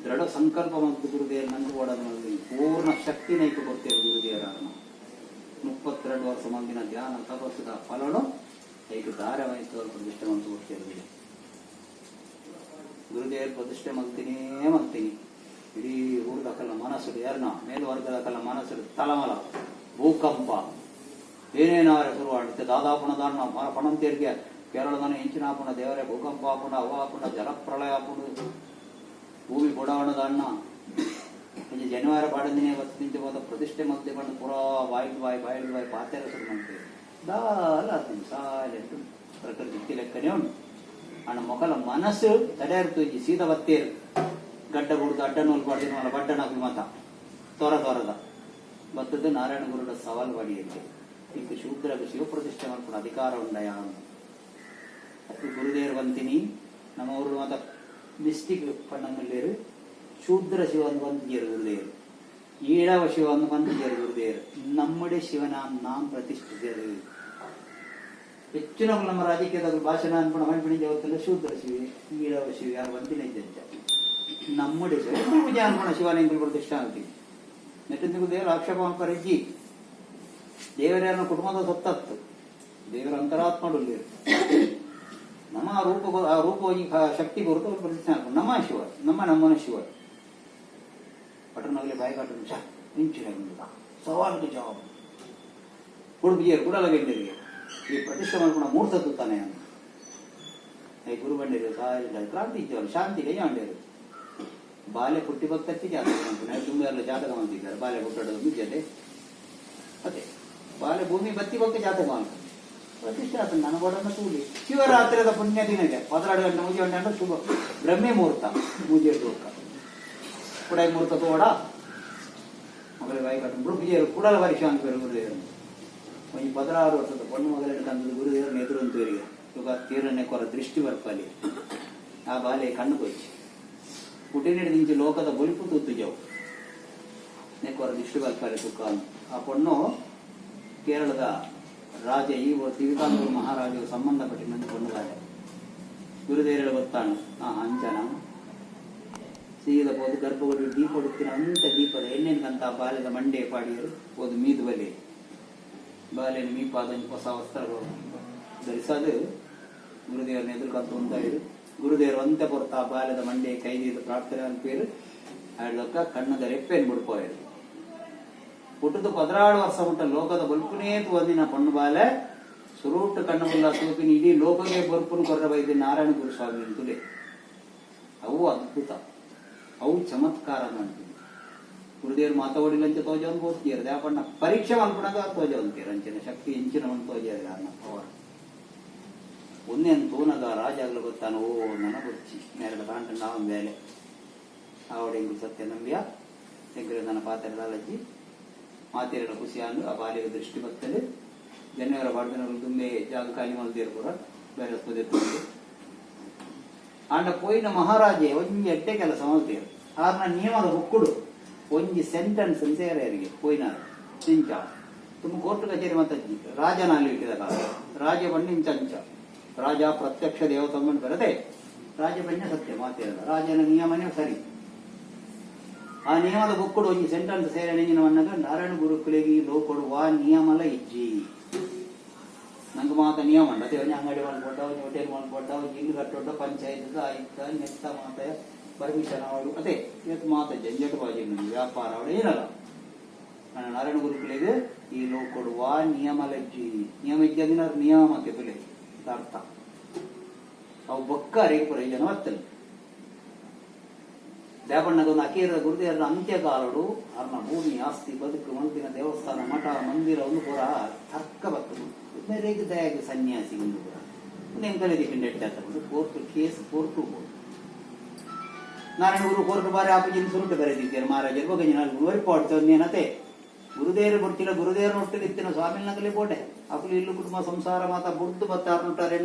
ದೃಢ ಸಂಕಲ್ಪ ಮತ್ತು ಗುರುದೇವರು ನಂದು ಓಡೋದು ಪೂರ್ಣ ಶಕ್ತಿ ನೈಕು ಕೊಡ್ತೇವೆ ಗುರುದೇವರನ್ನು 32 ವರ್ಷ ಮಂದಿನ ಧ್ಯಾನ ತಪಸ್ಸಿದ ಫಲನು ಐದು ಧಾರಾವಾಹಿಕ ಪ್ರತಿಷ್ಠೆ ಮಂತು ಕೊಡ್ತೇವೆ. ಗುರುದೇವರು ಪ್ರತಿಷ್ಠೆ ಮಲ್ತೀನಿ ಇಡೀ ಊರ್ದಕ್ಕಲ್ಲ ಮನಸ್ಸು ಯಾರನ್ನ ಮೇಲ್ವರ್ಗದಕ್ಕಲ್ಲ ಮನಸ್ಸು ತಲಮಲ ಭೂಕಂಪ ಏನೇನಾರೆ ಶುರು ಮಾಡುತ್ತೆ. ದಾದಾಪುಣ ದಾನ ಪಣಂ ತೇರಿಗೆ ಕೇರಳದನ ಹೆಂಚಿನ ಹಾಪುಣ ದೇವರೇ ಭೂಕಂಪ ಹಾಪುಣ ಅವ ಹಾಪುಣ ಜಲಪ್ರಳಯ ಹಾಪುಣ ಭೂಮಿ ಬುಡಾವಣದ ಅಣ್ಣ ಇದು ಜನಿವಾರ ಬಾಡದಿನೇ ಹೊತ್ತು ನಿಂತು ಹೋದ ಪ್ರತಿಷ್ಠೆ ಮಲ್ತೆ ಬಂದು ಪುರಾ ಬಾಯಿ ಪಾತೆರ ಶುರು ಮಾಡ್ತೇವೆ. ದಾಲ ಸಾಲೆಂಟು ಪ್ರಕೃತಿ ಲೆಕ್ಕನೇ ಉಂಟು ಅಣ್ಣ ಮೊಕಲ ಮನಸ್ಸು ತಡೆಯಿರ್ತು ಈ ಸೀದ ಬತ್ತೇರು ಗಡ್ಡ ಕುಡ್ದು ಅಡ್ಡ ನೂಲು ಪಡ್ತೀನಿ ಅಲ್ಲ ಬಡ್ಡನಾಗಿ ಮತ ತೊರದ ಬತ್ತದ್ದು ನಾರಾಯಣ ಗುರುಡ ಸವಾಲು ಪಡಿಯಕ್ಕೆ ಈಗ ಶೂದ್ರಗೆ ಶಿವಪ್ರತಿಷ್ಠೆ ಮಾಡ್ಕೊಂಡು ಅಧಿಕಾರ ಉಂಡಯ ಅದು ಗುರುದೇವರು ಬಂತೀನಿ ನಮ್ಮ ಊರು ಮತ ಮಿಸ್ಟಿಕ್ ಪಣ್ಣಂಗಲ್ಲೇರು ಶೂದ್ರ ಶಿವನ್ ಬಂದಿದ್ದಾರೆ ಗುರುದೇವರು ಈಳವ ಶಿವನ್ ಬಂದಿದ್ದಾರೆ ಗುರುದೇವರು ನಮ್ಮಡೆ ಶಿವನ ನಾಂ ಪ್ರತಿಷ್ಠಿಸಿದರು ಹೆಚ್ಚಿನ ನಮ್ಮ ರಾಜಕೀಯದ ಭಾಷಣ ಅನ್ಕೊಂಡು ಹೊಂದ್ಬಿಡಿದ್ದೆ ಅವತ್ತೆಲ್ಲ ಶೂದ್ರ ಶಿವ ಈಳವ ಶಿವ ಯಾರು ಬಂದಿನ ಇದ್ದಂತೆ നമ്മുടെ പൂജ അൻപണ ಶಿವಾಲಯಗಳು ಪ್ರತಿಷ್ಠ ಆಗ್ತೀವಿ ನೆಟ್ಟಿಂದಿಗೂ ದೇವರ ಆಕ್ಷೇಪ ಪರಿಜ್ಜಿ ದೇವರನ್ನ ಕುಟುಂಬದ ಸತ್ತತ್ತು ದೇವರ ಅಂತರಾತ್ಮಡುಲ್ಲಿ ನಮ್ಮ ರೂಪ ಶಕ್ತಿ ಹೊರತು ಪ್ರತಿಷ್ಠೆ ಆಗ್ಬೋದು. ನಮ್ಮ ಶಿವ ನಮ್ಮನ ಶಿವ ಪಟ್ಟಣದಲ್ಲಿ ಬಾಯಿ ಕಾಟ ಇಂಚಿನ ಸವಾಲ್ಗೆ ಜವಾಬ್ ಹುಡುಗಿಯರು ಕೂಡ ಲಗಂಡರಿಗೆ ಈ ಪ್ರತಿಷ್ಠೆ ಮಾಡ್ಕೊಂಡು ಮೂರ್ತದ್ದು ತಾನೆ ಅಂತ ಗುರು ಬಂಡಿರು ಸಹ ಕ್ರಾಂತಿ ಇದ್ದೇವಲ್ಲ ಶಾಂತಿಗೆ ಅಂಡೇರು ಬಾಲ್ಯ ಪುಟ್ಟಿ ಭಕ್ತಕ್ಕೆ ಜಾತಕ ಮಾಡ್ತೀನಿ ತುಂಬ ಎಲ್ಲ ಜಾತಕ ಮಾಡ್ತಿದ್ದಾರೆ ಬಾಲ್ಯ ಹುಟ್ಟೋದು ಮಿಜ್ಜದೆ ಅದೇ ಬಾಲ್ಯ ಭೂಮಿ ಬತ್ತಿ ಬಗ್ಗೆ ಜಾತಕ ಮಾಡ್ತಾರೆ ಪ್ರತಿಷ್ಠೆ ಆಗ್ತದೆ ನನ್ನ ಗೋಡನ್ನು ತೂಲಿ ಶಿವರಾತ್ರಿದ ಪುಣ್ಯ ದಿನಕ್ಕೆ 12 ಗಂಟೆ ಮುಜೆ ಗಂಟೆ ಶುಭ ಬ್ರಹ್ಮೆ ಮುಹೂರ್ತ ಮುಜೆ ತೋಕ ಕುಡೈ ಮುಹೂರ್ತ ತೋಡ ಮಗಳ ಬಾಯಿ ಕಟ್ಟು ಮೃಗಿಯರು ಕೂಡಲ ವರ್ಷ ಅಂತ ಗುರುದೇವರು ಒಂದು 16 ವರ್ಷದ ಪಣ್ಣು ಮಗಲಿಟ್ಟು ತಂದು ಗುರುದೇವರು ಎದುರಂತವರಿಗೆ ಇವಾಗ ತೀರನ್ನೇ ಕೊರ ದೃಷ್ಟಿ ಬರ್ಪಲ್ಲಿ ಆ ಬಾಲ್ಯ ಕಣ್ಣು ಕೊಚ್ಚಿ ಕುಟಿನಿಡಿದಿಂಚಿ ಲೋಕದ ಬೊಲಿಪು ತೂತುಜವು ನೆಕ್ಕೊರ ದೃಷ್ಟಿ ಬರ್ಪಲ್ಲಿ ತುಕ್ಕ ಆ ಪಣ್ಣು ಕೇರಳದ ರಾಜ ಈ ತಿರುಕಾಂಬೂರು ಮಹಾರಾಜರು ಸಂಬಂಧಪಟ್ಟಿನ ಪಣ್ಣುಗಾರೆ ಗುರುದೇವರು ಗೊತ್ತಾನು ಅಂಚನ ಸೀದ ಹೋದ ಗರ್ಭಗುಡಿ ದೀಪ ಹುಡುಕಿನ ಅಂತ ದೀಪದ ಎಣ್ಣೆಂತ ಬಾಲ್ಯದ ಮಂಡೆ ಪಾಡಿಯರು ಹೋದು ಮೀದು ಬಲಿ ಬಾಲ್ಯನ ಮೀಪಾದ ಹೊಸ ವಸ್ತ್ರಗಳು ಧರಿಸೋದು ಗುರುದೇವರನ್ನ ಎದುರುಕಂತ ಉಂಟಾಯಿರು ಗುರುದೇವರು ಅಂತೆ ಕೊಡ್ತಾ ಬಾಲ್ಯದ ಮಂಡೆ ಕೈದಿದ ಪ್ರಾರ್ಥನೆ ಅನ್ಪೇರು ಆಡ್ಲಕ್ಕ ಕಣ್ಣದ ರೆಪ್ಪೇನು ಬಿಡ್ಕೋಯರು ಹುಟ್ಟದು 16 ವರ್ಷ ಮುಟ್ಟ ಲೋಕದ ಬಲ್ಪುನೇತು ಒಂದಿನ ಪಣ್ಣು ಬಾಲೆ ಸುರೂಟ್ ಕಣ್ಣು ಮುಲ್ಲ ಸೂಪಿನ ಇಡೀ ಲೋಕಗೆ ಬಲ್ಪುನು ಕೊರ್ರ ಬೈದ ನಾರಾಯಣ ಗುರು ಸ್ವಾಮಿ ಅಂತಲೇ ಅವು ಅದ್ಭುತ ಅವು ಚಮತ್ಕಾರ ಮಾಡ್ತೀವಿ ಗುರುದೇವರು ಮಾತಾಡಿಲ್ಲಂಚ ತೋಜ ಒಂದು ಓದ್ತೀರ ಯಾಪಣ್ಣ ಪರೀಕ್ಷೆ ಮಲ್ಪಣದ ತೋಜ ಅಂತೀರ ಅಂಚಿನ ಶಕ್ತಿ ಹೆಂಚಿನ ಒಂದು ತೋಜ ಅವರು ಒಂದೇನು ತೂನಗ ರಾಜಾಗ್ಲು ಗೊತ್ತಾನು ಓ ನನಗೊಚ್ಚಿ ನೆರಡು ಕಾಂಟ ನಾವು ಬೇಲೆ ಆವಡೆ ಇಂಗು ಸತ್ಯ ನಂಬಿಯ ತೆಗ್ರೆ ನನ್ನ ಪಾತ್ರೆದಾಲಜ್ಜಿ ಮಾತಿರ ಖುಷಿ ಅಂದು ಆ ಬಾಲಿಗೆ ದೃಷ್ಟಿ ಬರ್ತದೆ ಜನವರ ಬಾಡ್ದಿನವರು ತುಂಬೆ ಜಾಗ ಖಾಲಿ ಮಲ್ದಿರು ಕೂಡ ಬೇರೆ ಹೊಸ್ಪದಿರ್ತಾರೆ ಆಂಡ ಪೋಯಿನ ಮಹಾರಾಜೆ ಒಂಜಿ ಎಡ್ಡೆ ಕೆಲಸ ಮಲ್ತೀರು ಆರ್ನ ನಿಯಮದ ಹುಕ್ಕುಡು ಒಂಜಿ ಸೆಂಟೆನ್ಸ್ ಸೇರೆಯರಿಗೆ ಪೋಯಿನ ಚಿಂಚ ತುಂಬ ಕೋರ್ಟ್ ಕಚೇರಿ ಮತ್ತಜ್ಜಿ ರಾಜನ ಅಲ್ಲಿ ಇಟ್ಟಿದ ಕಾಲ ರಾಜ ಬಣ್ಣಿನ ಚಂಚ ರಾಜ ಪ್ರತ್ಯಕ್ಷ ದೇವತಮ್ಮನ ಬರದೆ ರಾಜ ಬಣ್ಣ ಸತ್ಯ ಮಾತಿರದ ರಾಜನ ನಿಯಮನೇ ಸರಿ ಆ ನಿಯಮದ ಬುಕ್ಕುಡು ಒಂಜಿ ಸೆಂಟೆನ್ಸ್ ಸೇರಣೆಂಜಿನವನ್ನಾಗ ನಾರಾಯಣ ಗುರುಕುಲಿಗೆ ಲೋ ಕೊಡುವ ನಿಯಮಲ ಇಜ್ಜಿ ನಂಗೆ ಮಾತ ನಿಯಮ ಉಂಟು ಅದೇ ಒಂಜಿ ಅಂಗಡಿ ಮಾಡ್ಕೊಟ್ಟ ಒಂಜಿ ಹೋಟೆಲ್ ಮಾಡ್ಕೊಟ್ಟ ಒಂಜಿ ಇಲ್ಲು ಕಟ್ಟೊಟ್ಟ ಪಂಚಾಯತ್ ಆಯ್ತ ನೆತ್ತ ಮಾತ ಪರ್ಮಿಷನ್ ಅವರು ಅದೇ ಇವತ್ತು ಮಾತ ಜಂಜಟ್ ಬಾಜಿ ವ್ಯಾಪಾರ ಅವಳು ಏನಲ್ಲ ನನ್ನ ನಾರಾಯಣ ಗುರುಕುಲಿಗೆ ಈ ಲೋ ಕೊಡುವ ನಿಯಮಲ ಇಜ್ಜಿ ನಿಯಮ ಇಜ್ಜದಿನ ನಿಯಮ ಮತ್ತೆ ಬೆಲೆ ಅರ್ಥ ಅವು ಬೊಕ್ಕರಿಗೆ ಪ್ರಯೋಜನ ಆಗ್ತದೆ ದೇವಣ್ಣದೊಂದು ಅಕೇರದ ಗುರುದೇವರ ಅಂತ್ಯಕಾಲಡು ಅರ್ನ ಭೂಮಿ ಆಸ್ತಿ ಬದುಕು ಮಂದಿನ ದೇವಸ್ಥಾನ ಮಠ ಮಂದಿರ ಒಂದು ಪುರ ತರ್ಕ ಬರ್ತದೆ ಬೇರೆಗೆ ದಯಾಗಿ ಸನ್ಯಾಸಿ ಒಂದು ಪುರ ಒಂದೇನು ಕಲಿದಿಕೊಂಡು ಎಟ್ಟಾಗ್ತದೆ court case court Narayana Guru court ಬಾರಿ ಆಪಜಿನ ಸುರುಟು ಬರೆದಿದ್ದಾರೆ ಮಹಾರಾಜರು ಬಗ್ಗೆ ನಾನು ಗುರುವರಿಪಾಡ್ತೇನತೆ ಗುರುದೇವರು ಕೊಡ್ತಿಲ್ಲ ಗುರುದೇವರು ಒಟ್ಟಿಗೆ ಇತ್ತಿನ ಸ್ವಾಮಿನಗಲೇ ಬೋಟೆ ಅಕಲು ಇಲ್ಲು ಕುಟುಂಬ ಸಂಸಾರ ಮಾತ ಬುಡ್ದು ಬತ್ತಾರು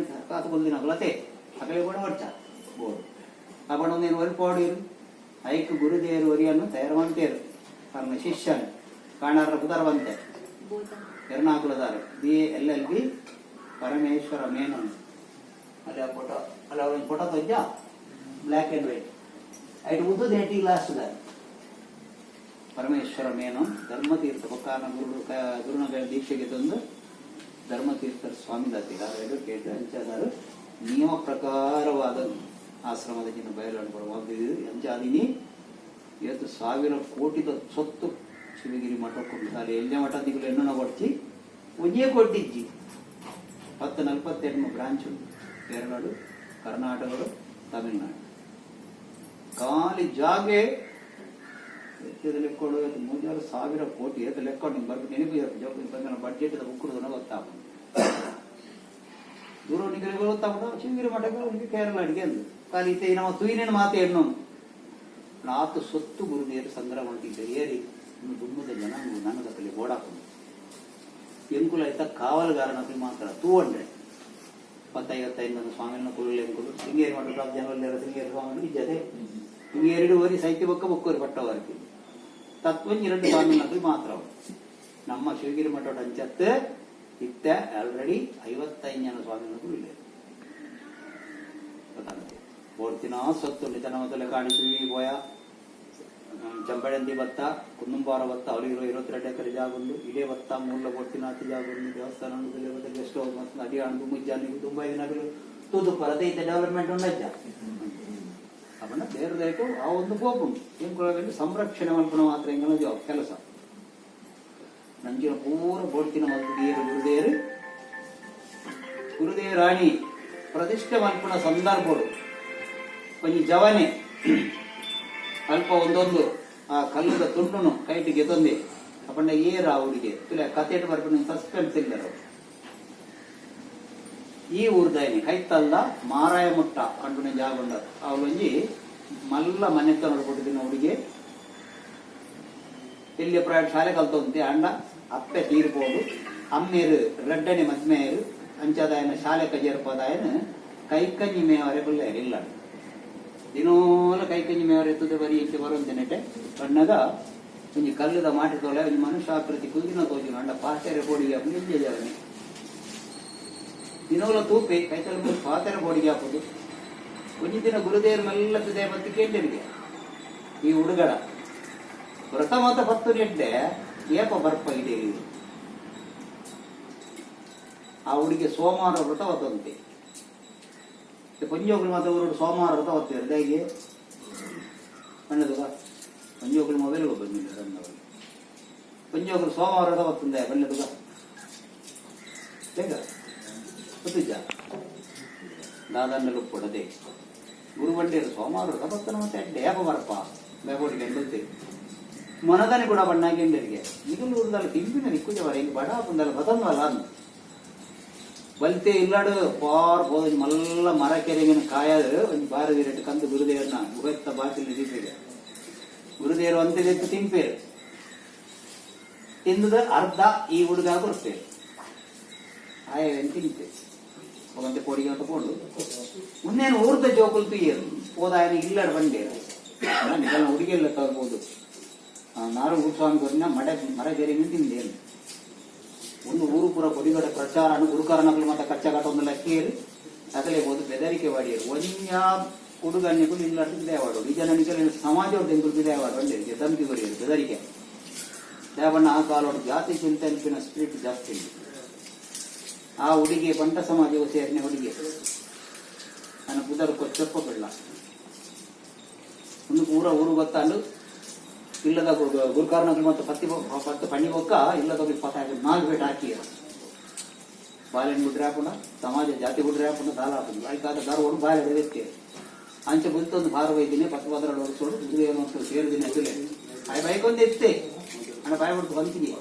ಕಾತು ಬಂದಿನಗಲತೆ ಅಕಲೇ ಕೂಡ ಹೊಡ್ಚ ಬೋರ್ಡು ಆ ಬಣ್ಣ ಒಂದೇನು ಒರಿಪಾಡಿರು ಐಕ್ ಗುರುದೇವರು ಒರಿಯನ್ನು ತಯಾರು ಮಾಡ್ತೇರು ತನ್ನ ಶಿಷ್ಯನು ಕಾಣಾರ ಕುದರವಂತೆ ಎರ್ನಾಕುಲದಾರೆ BA LLB ಪರಮೇಶ್ವರ ಮೇನನ್ ಅಲ್ಲಿ ಆ ಫೋಟೋ ಅಲ್ಲಿ ಅವ್ರ ಫೋಟೋ ತೋಜ ಬ್ಲ್ಯಾಕ್ ಅಂಡ್ ವೈಟ್ ಐಟ್ ಉದ್ದದ ಹೆಂಟಿ ಲಾಸ್ಟ್ ಪರಮೇಶ್ವರ ಮೇನೋನ್ ಧರ್ಮತೀರ್ಥ ಪಕ್ಕಾನ ಗುರುನ ದೀಕ್ಷೆಗೆ ತಂದು ಧರ್ಮತೀರ್ಥರ ಸ್ವಾಮಿದಾತಿಗಾರು ಕೇಳಿದ್ರೆ ಅಂಚಾದಾರು ನಿಯಮ ಪ್ರಕಾರವಾದ ಆಶ್ರಮದ ಜಿನ್ನ ಬಯಲಾಡ್ಬಾರ್ದು ಅಂಚಾದಿನಿ 1000 ಕೋಟಿದ ಸೊತ್ತು ಶಿವಗಿರಿ ಮಠ ಕೊಡ್ತಾರೆ ಎಲ್ಲೇ ಮಠ ದಿಗುಲು ಎಣ್ಣನ ಕೊಡ್ತಿ ಒಂದೇ ಕೊಟ್ಟಿಜ್ಜಿ 10-48 ಬ್ರಾಂಚ್ ಕೇರಳ ಕರ್ನಾಟಕ ತಮಿಳುನಾಡು ಖಾಲಿ ಜಾಗೆ ಲೆಕ್ಕೊಂಡು 3,000 ಕೋಟಿ ಲೆಕ್ಕೊಂಡು ನಿಮ್ಗೆ ಬರ್ಬೇಕು ನೆನಪು ಬಡ್ಜೆಟ್ ಉಕ್ಕುರುದನ್ನ ಗೊತ್ತಾಗ ದೂರ ನಿಗರಿಗೆ ಗೊತ್ತಾಗ ಶಿವಗಿರಿ ಮಠಕ್ಕೆ ಕೇರಳ ಅಡಿಗೆ ಅಂದು ಖಾಲಿ ಇತ್ತೆ ನಮ್ಮ ತುಯಿನೇನು ಮಾತೆ ಹೆಣ್ಣು ನಾತು ಸೊತ್ತು ಗುರುದೇರು ಸಂಗ್ರಹ ಮಾಡಿದ್ದೆ ಏರಿ ದುಮ್ಮದ ಜನ ನನಗತ್ತಲ್ಲಿ ಓಡಾಕೊಂಡು ಎಂಕುಲ ಆಯ್ತಾ ಕಾವಲುಗಾರನಲ್ಲಿ ಮಾತ್ರ 200 10-55 ಸ್ವಾಮಿನ ಕುಳ್ಳಿ ಎಂಕುಲು ಶೃಂಗೇರಿ ಮಠ ಜನವಲ್ಲೇರ ಶೃಂಗೇರಿ ಸ್ವಾಮಿ ಇಜ್ಜದೆ ಹಿಂಗೆ 2 ಸಾಹಿತ್ಯ ಬೊಕ್ಕರು ಪಟ್ಟವರಿಗೆ ತತ್ವ 2 ಸ್ವಾಮಿನಲ್ಲಿ ಮಾತ್ರ ನಮ್ಮ ಶಿವಗಿರಿ ಮಠ ಅಂಚತ್ತೆ ಇತ್ತ ಆಲ್ರೆಡಿ 55 ಸ್ವಾಮಿನೂ ಇಲ್ಲ ಓಡ್ತಿನ ಸೊತ್ತುಂಟು ಜನ ಮೊದಲ ಕಾಡಿ ಶಿವಗಿರಿ ಪೋಯ ಚಂಪಳಂದಿ ಬತ್ತ ಕುಂದುಂಬಾರ ಬತ್ತ ಅವರಿಗಿರೋ 22 ಎಕರೆ ಜಾಗುಂಡು ಇಡೇ ಬತ್ತ ಮೂಲ ಕೊಟ್ಟಿನಾತಿ ಜಾಗುಂಡು ದೇವಸ್ಥಾನ ಗೆಸ್ಟ್ ಹೌಸ್ ಮತ್ತು ಅಡಿ ಅಣು ಮುಜ್ಜಾನಿ ತುಂಬ ದಿನಗಳು ತೂದು ಪರದೈತೆ ಡೆವಲಪ್ಮೆಂಟ್ ಉಂಡಜ್ಜ ಅವನ್ನ ಬೇರೆದಾಯ್ತು ಆ ಒಂದು ಹೋಗುಂಟು ಏನು ಸಂರಕ್ಷಣೆ ಮಾಡ್ಕೊಂಡು ಮಾತ್ರ ಹೆಂಗನ ಕೆಲಸ ನಂಜಿನ ಪೂರ ಬೋಡ್ತಿನ ಮತ್ತು ಗುರುದೇವ ರಾಣಿ ಪ್ರತಿಷ್ಠೆ ಮಲ್ಪನ ಸಂದರ್ಭಗಳು ಕೊಂಚ ಜವನೆ ಅಲ್ಪ ಒಂದೊಂದು ಆ ಕಲ್ಲದ ತುಂಡುನು ಕೈಟಿಗೆ ತಂದೆ ಅಪ್ಪಣ್ಣ ಏರ ಅವರಿಗೆ ಇಲ್ಲ ಕತೆಟ್ ಬರ್ಕೊಂಡು ಸಸ್ಪೆನ್ಸ್ ಇಲ್ಲರು ಈ ಊರ್ದಾಯನಿ ಕೈತಲ್ಲ ಮಾರಾಯ ಮುಟ್ಟ ಕಂಡು ಜಾಗೊಂಡ ಅವಳೊಂಜಿ ಮಲ್ಲ ಮನೆತ ನೋಡ್ಕೊಟ್ಟಿದ್ದೀನಿ ಅವಳಿಗೆ ಎಲ್ಲಿ ಪ್ರೈವೇಟ್ ಶಾಲೆ ಕಲ್ತಂತೆ ಅಂಡ ಅಪ್ಪೆ ತೀರ್ಬೋದು ಅಮ್ಮೇರು ರೆಡ್ಡನೆ ಮದ್ಮೆಯರು ಅಂಚಾದಾಯನ ಶಾಲೆ ಕಜೇರ್ಪದಾಯನ ಕೈಕಂಜಿ ಮೇವರೆ ಕುಲ್ಲ ಇಲ್ಲ ದಿನೋಲ ಕೈಕಂಜಿ ಮೇವರೆ ಎತ್ತದೆ ಬರೀ ಇಂಚೆ ಬರುವಂತೆ ನೆಟ್ಟೆ ಕಣ್ಣಗ ಒಂಜಿ ಕಲ್ಲದ ಮಾಟಿ ತೋಲೆ ಒಂಜಿ ಮನುಷ್ಯಾಕೃತಿ ಕುದಿನ ತೋಜಿ ಅಂಡ ಪಾತೆರೆ ಬೋಡಿಗೆ ಹಾಕಿ ಜಾವನೆ ದಿನೋಲ ತೂಪೆ ಕೈತಲ ಪಾತೆರೆ ಬೋಡಿಗೆ ಹಾಕೋದು ಒಂಜಿ ದಿನ ಗುರುದೇವರು ಮೆಲ್ಲತ್ತದೆ ಮತ್ತೆ ಕೇಳಿರಿಗೆ ಈ ಹುಡುಗಡ ವ್ರತ ಮಾತ ಪತ್ತು ನೆಡ್ಡೆ ಏಪ ಬರ್ಪ ಇದೆ ಆ ಹುಡುಗಿ ಸೋಮವಾರ ವ್ರತ ಹೊತ್ತಂತೆ ಪಂಜೋಗುಳು ಮಾತ್ರ ಊರು ಸೋಮವಾರ ವ್ರತ ಹೊತ್ತಿದ್ದಾರೆ ಹೇಗೆ ಮಣ್ಣದು ಪಂಜೋಗುಳು ಮೊಬೈಲ್ ಬಂದಿಲ್ಲ ಸಣ್ಣವರು ಪಂಜೋಗುಳು ಸೋಮವಾರ ವ್ರತ ಹೊತ್ತಂದೆ ಬಣ್ಣದುಗ ಹೇಗ ಗೊತ್ತಿದ್ದ ದಾದನ್ನೆಲ್ಲ ಕೊಡದೆ ಗುರುಬಂಡಿಯರು ಸೋಮವಾರ ವ್ರತ ಹೊತ್ತನ ಮತ್ತೆ ಅಡ್ಡೆ ಏಪ ಬರಪ್ಪ ಬೇಬೋಡಿಗೆ ಎಂಬತ್ತೆ ಮನದಾನೆ ಕೂಡ ಬಣ್ಣಾಗಿಂಡರಿಗೆ ಈಗಲೂ ಊರದಲ್ಲ ತಿಂಪಿನ ನಿಕ್ಕುಜವರ ಹಿಂಗೆ ಬಡ ಪುಂದಲ್ಲ ಬದನ್ವಲ್ಲ ಅಂದು ಬಲ್ತೆ ಇಲ್ಲಾಡು ಪಾರ್ ಹೋದ ಮಲ್ಲ ಮರ ಕೆರೆಗಿನ ಕಾಯದು ಒಂದು ಬಾರದಿರಟ್ಟು ಕಂದು ಗುರುದೇವರನ್ನ ಮುಗತ್ತ ಬಾಕಿಲ್ ನಿಧಿಸಿದೆ ಗುರುದೇವರು ಅಂತೆತ್ತು ತಿಂಪೇರು ತಿಂದದ ಅರ್ಧ ಈ ಹುಡುಗ ಬರ್ತೇವೆ ಆಯವೇನು ತಿಂತೆ ಹೋಗಂತೆ ಕೋಡಿಗೆ ತಗೊಂಡು ಮುನ್ನೇನು ಊರ್ದ ಜೋಕುಲ್ ತುಯ್ಯರು ಹೋದಾಯನ ಇಲ್ಲಾಡು ಬಂಡೇರು ನಿಜನ ಹುಡುಗಿಯಲ್ಲ ತಗೋಬಹುದು ನಾರು ಸ್ವಾಮಿ ಬರಿನ ಮರ ಕೆರೆಗಿನ ತಿಂದೇನು ಒಂದು ಊರು ಪೂರ ಕೊಡಿಗಡ ಪ್ರಚಾರ ಗುರುಕಾರನಗಳು ಮತ್ತೆ ಕಚ್ಚಗಾಟ ಒಂದು ಲಕ್ಕಿಯರು ಅಗಲೇ ಹೋದು ಬೆದರಿಕೆ ವಾಡಿಯರು ಒಂಜ ಹುಡುಗನಿಗಳು ಇಲ್ಲಾಡು ದೇವಾಡು ಈ ಜನನಿಗೆ ಸಮಾಜ ದೇವಾಡು ಒಂದೇ ಧಮಕಿ ಬರೆಯರು ಬೆದರಿಕೆ ದೇವಣ್ಣ ಆ ಕಾಲೋಡು ಜಾತಿ ಚಿಂತನಿಪಿನ ಸ್ಪಿರಿಟ್ ಜಾಸ್ತಿ ಇದೆ ಆ ಹುಡುಗಿ ಬಂಟ ಸಮಾಜವು ಸೇರಿನ ಹುಡುಗಿ ನನ್ನ ಪುದರ್ ಕೊಚ್ಚಪ್ಪ ಬಿಡ್ಲ ಒಂದು ಪೂರ ಊರು ಗೊತ್ತಾಂಡು ಇಲ್ಲದ ಗುರುಕಾರನಗಳು ಮತ್ತು ಪತ್ತು ಪಣ್ಣಿ ಬೊಕ್ಕ ಇಲ್ಲದ 24 ಬೇಟ ಹಾಕಿ ಬಾಲೆನ್ ಗುಡ್ರೆ ಹಾಕೊಂಡ ಸಮಾಜ ಜಾತಿ ಗುಡ್ರೆ ಹಾಕೊಂಡ ದಾಲ ಹಾಕೊಂಡು ಆಯ್ತಾದ ದಾರವಾಡು ಬಾಲೆ ಬೆದಕ್ಕೆ ಅಂಚೆ ಬುಲ್ತೊಂದು ಭಾರ ಒಯ್ದಿನಿ 10-15 ವರ್ಷೋಡು ದುಡಿಯೋದು ಸೇರಿದಿನಿ ಅದುಲೆ ಆಯ್ ಬೈಕೊಂದು ಎತ್ತೆ ಅಣ್ಣ ಬಾಯ್ ಬಿಡ್ತು ಬಂತಿಗೆ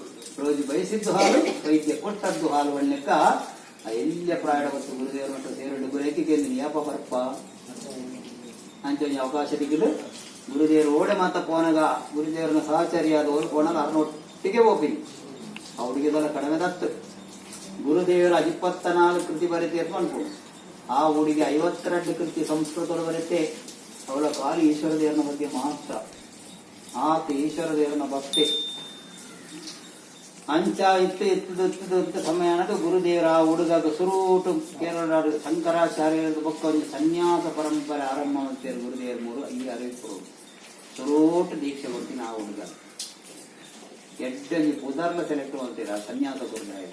ರೋಜು ಬಯಸಿದ್ದು ಹಾಲು ವೈದ್ಯ ಕೊಟ್ಟದ್ದು ಹಾಲು ಒಳ್ಳೆಕ್ಕ ಎಲ್ಲ ಪ್ರಾಯ ಬತ್ತು ಗುರುದೇವರು ಮತ್ತು ಸೇರು ಗುರೇಕಿಗೆ ಯಾಪ ಬರ್ಪ ಅಂಚೆ ಅವಕಾಶ ದಿಗಿಲು ಗುರುದೇವರು ಓಡೆ ಮಾತ ಪೋನಗ ಗುರುದೇವರನ್ನ ಸಹಚರಿಯಾದವರು ಪೋನಗ ಅರ್ನೊಟ್ಟಿಗೆ ಹೋಗ್ತೀನಿ ಆ ಹುಡುಗಿದೆಲ್ಲ ಕಡಿಮೆ ದತ್ತು ಗುರುದೇವರ 24 ಕೃತಿ ಬರೀತೀರ್ತು ಅನ್ಕೊಂಡು ಆ ಹುಡುಗಿ 52 ಕೃತಿ ಸಂಸ್ಕೃತರು ಬರುತ್ತೆ ಅವಳ ಖಾಲಿ ಈಶ್ವರ ದೇವರನ ಬಗ್ಗೆ ಮಾತ್ರ ಆತ ಈಶ್ವರ ದೇವರನ ಭಕ್ತಿ ಅಂಚ ಇತ್ತು ಸಮಯ ಅನ್ನೋದು ಗುರುದೇವರ ಆ ಹುಡುಗ ಸುರೂಟು ಕೇರಳ ಶಂಕರಾಚಾರ್ಯರದ ಬೊಕ್ಕ ಒಂದು ಸನ್ಯಾಸ ಪರಂಪರೆ ಆರಂಭ ಮಾಡ್ತಾರೆ ಗುರುದೇವರು ಮೂರು ಈ ಅರಿವು ಸುರೂಟು ದೀಕ್ಷೆ ಕೊಡ್ತೀನಿ ಆ ಹುಡುಗ ಎಡ್ಡಲ್ಲಿ ಪುದರ್ಲ ಸೆಲೆಕ್ಟ್ ಮಾಡ್ತೀರ ಸನ್ಯಾಸ ಗುರುಗಾಯ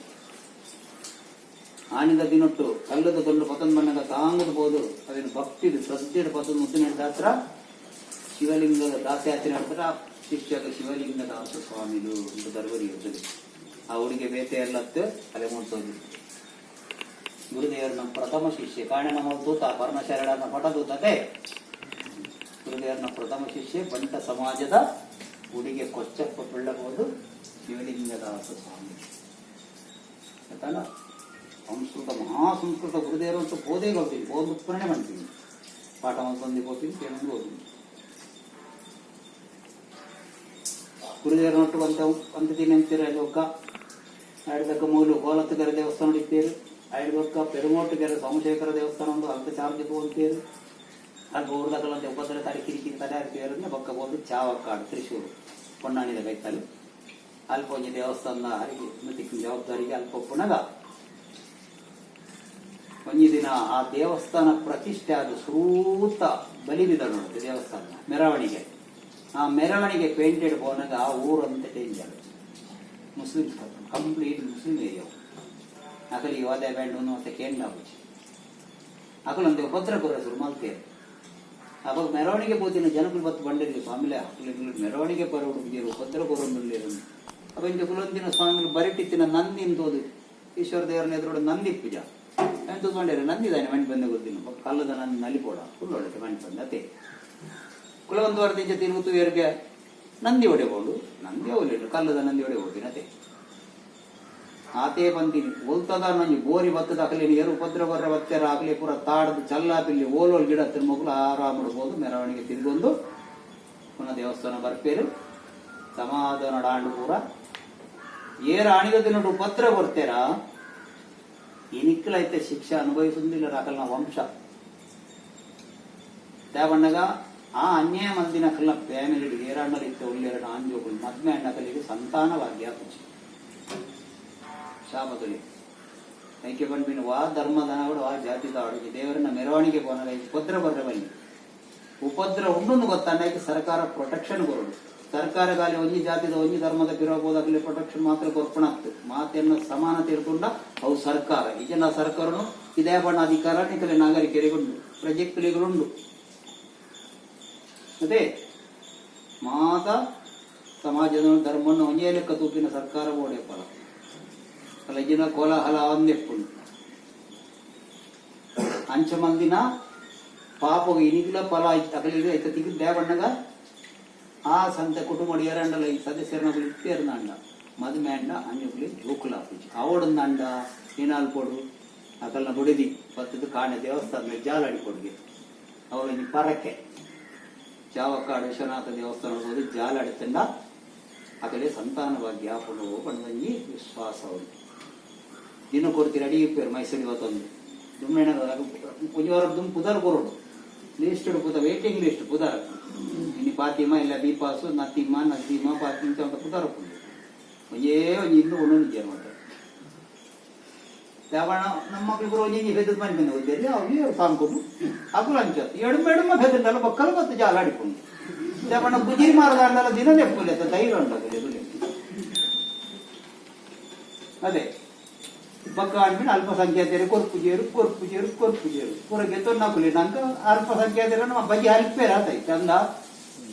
ಆನಿದ ದಿನೊಟ್ಟು ಕಲ್ಲದ ಕೊಂಡು ಪತನ್ ಬಣ್ಣದ ತಾಂಗದ ಬೋದು ಅದನ್ನು ಭಕ್ತಿದು ಶ್ರದ್ಧೆಯ ಪತನ್ ಮುದ್ದು ನಡೆದಾತ್ರ ಶಿವಲಿಂಗದ ದಾಸಯಾತ್ರೆ ನಡೆದ್ರೆ ಶಿಷ್ಯದ ಶಿವಲಿಂಗ ದಾಸ ಸ್ವಾಮಿದು ಅಂತ ದರ್ಬರಿ ಇರ್ತದೆ ಆ ಹುಡುಗಿ ಬೇತೆ ಎಲ್ಲತ್ತು ಅಲೆ ಮುಡ್ಸೋದು ಗುರುದೇವರು ನಮ್ಮ ಪ್ರಥಮ ಶಿಷ್ಯ ಕಾರಣ ನಮ್ಮ ದೂತ ಪರಮಶರಣನ ಪಟದೂತತೆ ಗುರುದೇವರನ್ನ ಪ್ರಥಮ ಶಿಷ್ಯ ಬಂಟ ಸಮಾಜದ ಹುಡುಗಿಯ ಕೊಚ್ಚಪ್ಪ ಬೆಳ್ಳಬಹುದು ಶಿವಲಿಂಗದಾಸ ಸ್ವಾಮಿ ಆಯ್ತಲ್ಲ ಸಂಸ್ಕೃತ ಮಹಾಸಂಸ್ಕೃತ ಗುರುದೇವರು ಅಂತ ಬೋಧೆ ಹೋಗ್ತೀನಿ ಬೋಧ ಉತ್ಪರಣೆ ಮಾಡ್ತೀನಿ ಪಾಠ ಒಂದು ಹೋಗ್ತೀನಿ ಕೇಳಂದು ಹೋಗ್ತೀನಿ ಗುರುದೇವರು ನೊಟ್ಟು ಅಂತ ದಿನ ಅಂತೀರ ಅಲ್ಲೊಕ್ಕ ಆಡಿದಕ್ಕ ಮೂಲು ಕೋಲತ್ತುಗೆರೆ ದೇವಸ್ಥಾನ ಹೊಡಿತೀರಿ ಆಡಿದಕ್ಕ ಪೆರುಮೋಟುಗೆರೆ ಸೋಮಶೇಖರ ದೇವಸ್ಥಾನ ಒಂದು ಅರ್ಧ ಚಾರ್ಜ್ ಹೋಗ್ತೀರಿ ಅಲ್ಲಿ ಊರ್ದಕ್ಕಲ್ಲಂತೆ ಉಪದ್ರ ತಾಡಿ ಕಿರಿಕಿರಿ ತಡೆ ಹಾಕ್ತೀರಂದ್ರೆ ಪಕ್ಕ ಹೋಗಿ ಚಾವಕ್ಕಾಡು ತ್ರಿಶೂರು ಪೊನ್ನಾಣಿದ ಕೈತಲ್ಲಿ ಅಲ್ಪ ಒಂಜಿ ದೇವಸ್ಥಾನದ ಹರಿಗೆ ತಿಕ್ಕಿನ ಜವಾಬ್ದಾರಿಗೆ ಅಲ್ಪ ಒಪ್ಪುಣಗ ಒಂಜಿ ದಿನ ಆ ದೇವಸ್ಥಾನ ಪ್ರತಿಷ್ಠೆ ಆದ ಸೂತ ಬಲಿಬಿದ ನೋಡುತ್ತೆ ದೇವಸ್ಥಾನ ಮೆರವಣಿಗೆ ಆ ಮೆರವಣಿಗೆ ಪೇಂಟೆಡ್ ಹೋನಾಗ ಆ ಊರಂತೆ ಚೇಂಜ್ ಆಗುತ್ತೆ ಮುಸ್ಲಿಮ್ಸ್ ಕಂಪ್ಲೀಟ್ ಮುಸ್ಲಿಂ ಏರಿಯಾ ಅಕಲಿಗೆ ವಾದ್ಯ ಬ್ಯಾಂಡ್ ಮತ್ತೆ ಕೇಂದ್ರ ಆಗುಚ್ಚಿ ಅಕಲಂತೆ ಉಪದ್ರ ಕೊರ ಶುರು ಮಾಡ್ತೇವೆ ಅವಾಗ ಮೆರವಣಿಗೆ ಹೋದಿನ ಜನಗಳು ಬತ್ತು ಬಂಡಿರಲಿ ಸ್ವಾಮಿಲೆ ಮೆರವಣಿಗೆ ಬರೋ ಹುಡುಗಿರು ಉಪದ್ರ ಕೊರೊಂದಿರು ಅವಂಜ ಕುಲೊಂದಿನ ಸ್ವಾಮಿಗಳು ಬರಿಟಿತ್ತಿನ ನಂದಿ ಅಂತೋದು ಈಶ್ವರ ದೇವರನ್ನ ಎದುರು ನಂದಿ ಪೂಜಾ ಎಂತ ಬಂಡಿರ ನಂದಿದಾನೆ ಮಣ್ಣು ಬಂದೆ ಗೊತ್ತಿನ ಕಲ್ಲದ ನಂದಿ ನಲಿಪೋಡ ಕುಲ್ಲೊಳಗೆ ಮಣ್ಣು ಬಂದ ಅದೇ ಕುಲವೊಂದು ವಾರದಿಂದ ತಿರುಗುತ್ತು ಇವರಿಗೆ ನಂದಿ ಹೊಡೆಬಹುದು ನಂದಿ ಹೋಗ್ಲಿಲ್ಲ ಕಲ್ಲದ ನಂದಿ ಹೊಡೆ ಹೋಗ್ತೀನಿ ಅದೇ ಆತೇ ಬಂತೀನಿ ಒಲ್ತದ ನಂಜು ಬೋರಿ ಬತ್ತದ ಅಕಲಿ ಏರು ಉಪದ್ರ ಬರ್ರ ಬತ್ತಾರ ಆಗಲಿ ಪೂರ ತಾಡದು ಚಲ್ಲಾಪಿಲ್ಲಿ ಓಲೋಲ್ ಗಿಡ ಹತ್ತಿರ ಮಗುಲು ಆರಾಮ ಮಾಡ್ಬೋದು ಮೆರವಣಿಗೆ ತಿರುಗೊಂಡು ಪುನಃ ದೇವಸ್ಥಾನ ಬರ್ಪೇರು ಸಮಾಧಾನ ಆಂಡು ಪೂರ ಏರ ಆಣಿದ ದಿನ ಉಪದ್ರ ಬರ್ತಾರ ಈ ನಿಕ್ಕಲೈತೆ ಶಿಕ್ಷೆ ಅನುಭವಿಸುವುದಿಲ್ಲ ರಾಕಲ್ನ ವಂಶ ತೇವಣ್ಣಗ ಆ ಅನ್ಯಾಯ ಮಂದಿನ ಕಲ್ಲ ಫ್ಯಾಮಿಲಿ ಏರಾಂಡಲಿತ್ತು ಒಳ್ಳೆರಡು ಆಂಜೋಗಳು ಮದ್ಮೆ ಅಣ್ಣಕಲಿಗೆ ಸಂತಾನವಾಗಿ ಆಪುಚ್ಚಿ ಶಾಪದಲ್ಲಿ ಐಕ್ಯ ಬಂದ್ಬಿಟ್ಟು ವಾ ಧರ್ಮದನಗಳು ಆ ಜಾತಿದ ಅಡುಗೆ ದೇವರನ್ನ ಮೆರವಣಿಗೆ ಹೋನಾಗ ಉಪದ್ರ ಬರ್ರೆ ಬನ್ನಿ ಉಪದ್ರ ಉಂಡು ಗೊತ್ತಾಂಡಾಯ್ತು ಸರ್ಕಾರ ಪ್ರೊಟೆಕ್ಷನ್ ಕೊರಡು ಸರ್ಕಾರ ಗಾಲಿ ಒಂಜಿ ಜಾತಿದ ಒಂಜಿ ಧರ್ಮದ ಬಿರೋಬೋದಾಗಲಿ ಪ್ರೊಟೆಕ್ಷನ್ ಮಾತ್ರ ಕೊರ್ಪಣಾಗ್ತದೆ ಮಾತೆಯನ್ನು ಸಮಾನ ತಿಳ್ಕೊಂಡ ಅವು ಸರ್ಕಾರ ಈಗಿನ ಸರ್ಕಾರನು ಇದೇ ಬಣ್ಣ ಅಧಿಕಾರ ನಿಕಲೆ ನಾಗರಿಕರಿಗುಂಡು ಪ್ರಜೆಕ್ತುಲಿಗಳುಂಡು ಅದೇ ಮಾತ ಸಮಾಜದ ಧರ್ಮವನ್ನು ಒಂಜೇ ಲೆಕ್ಕ ತೂಪಿನ ಸರ್ಕಾರ ಓಡೆ ಫಲ ಕಲಜಿನ ಕೋಲಾಹಲ ಒಂದೆಪ್ಪುಂಡು ಅಂಚ ಮಂದಿನ ಪಾಪಗ ಇನಿಗಿಲ ಫಲ ಅಗಲಿಗೆ ಐತ ತಿಗಿದ ದೇವಣ್ಣಗ ಆ ಸಂತ ಕುಟುಂಬ ಎರಡಲ್ಲ ಈ ಸದಸ್ಯರನ್ನ ಇಟ್ಟೇರ್ನಂಡ ಮದುವೆ ಅಂಡ ಅಂಜುಗುಲಿ ಜೋಕುಲಾಪಿಜಿ ಅವಡೊಂದು ಅಂಡ ಏನಾಲ್ ಕೊಡು ಅಕಲ್ನ ಬುಡಿದಿ ಬತ್ತದು ಕಾಣೆ ದೇವಸ್ಥಾನ ಜಾಲಡಿ ಕೊಡುಗೆ ಅವಳೊಂದು ಪರಕ್ಕೆ ಚಾವಕ್ಕಾಡು ವಿಶ್ವನಾಥ ದೇವಸ್ಥಾನ ಹೋಗಿ ಜಾಲಾಡಿ ತಂಡ ಅಕಲೆ ಸಂತಾನವಾಗಿ ಹಾಕೊಂಡು ಬಂದಂಗಿ ವಿಶ್ವಾಸ ಅವರು ದಿನ ಕೊಡ್ತೀರಿ ಅಡಿ ಇಪ್ಪೇರು ಮೈಸೂರು ಇವತ್ತೊಂದು ದುಮ್ಮೆಣ ಪುಜವಾರ ದುಮ್ ಪುದರ್ ಕೊರೋಡು ಲಿಸ್ಟ್ ಪುದ ವೇಟಿಂಗ್ ಲಿಸ್ಟ್ ಪುದರ ಇನ್ನು ಪಾತಿಮ ಇಲ್ಲ ದೀಪಾಸು ನತಿಮ ನಸೀಮ ಪಾತಿಮ ಅಂತ ಪುದರ ಪುಂಡು ಒಂಜೇ ಒಂಜಿ ಇನ್ನು ಒಂದೊಂದು ಮಾಡ್ತಾರೆ ಯಾವಣ ನಮ್ಮ ಮಕ್ಕಳು ಒಂಜಿ ಬೆದ್ದದ ಮನೆ ಬಂದು ಹೋಗ್ತಾರೆ ಅವ್ರಿಗೆ ಸಾಂಕೊಂಡು ಅಕಲು ಅಂಚ ಎಡಮ ಎಡಮ ಬೆದ್ದಲ್ಲ ಬಕ್ಕಲು ಮತ್ತು ಜಾಲ ಆಡಿಕೊಂಡು ಯಾವಣ ಬುಜಿ ಮಾರದಾಂಡಲ್ಲ ದಿನ ನೆಪ್ಪುಲೆ ಅಂತ ಧೈರ್ಯ ಉಂಟಾಗಲಿ ಅದೇ ಬಕ್ಕ ಅಂದ್ಬಿಟ್ಟು ಅಲ್ಪಸಂಖ್ಯಾತರು ಕೊರ್ಪುಜಿಯರು ಪೂರ ಗೆತ್ತೊನ್ನಾಕುಲಿ ನಂಗೆ ಅಲ್ಪಸಂಖ್ಯಾತರು ನಮ್ಮ ಬಗ್ಗೆ ಅಲ್ಪೇರ ಆತಾಯ್ತು ಅಂದ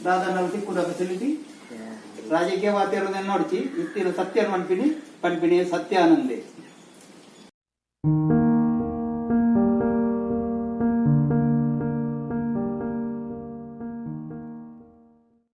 ದಾದನಲ್ಲಿ ಕೂಡ ಫೆಸಿಲಿಟಿ ರಾಜಕೀಯ ವಾತಾವರಣ ನೋಡ್ತಿ ಇತ್ತಿನ ಸತ್ಯ ಪಂಪಿಣಿ ಸತ್ಯಾನಂದೇ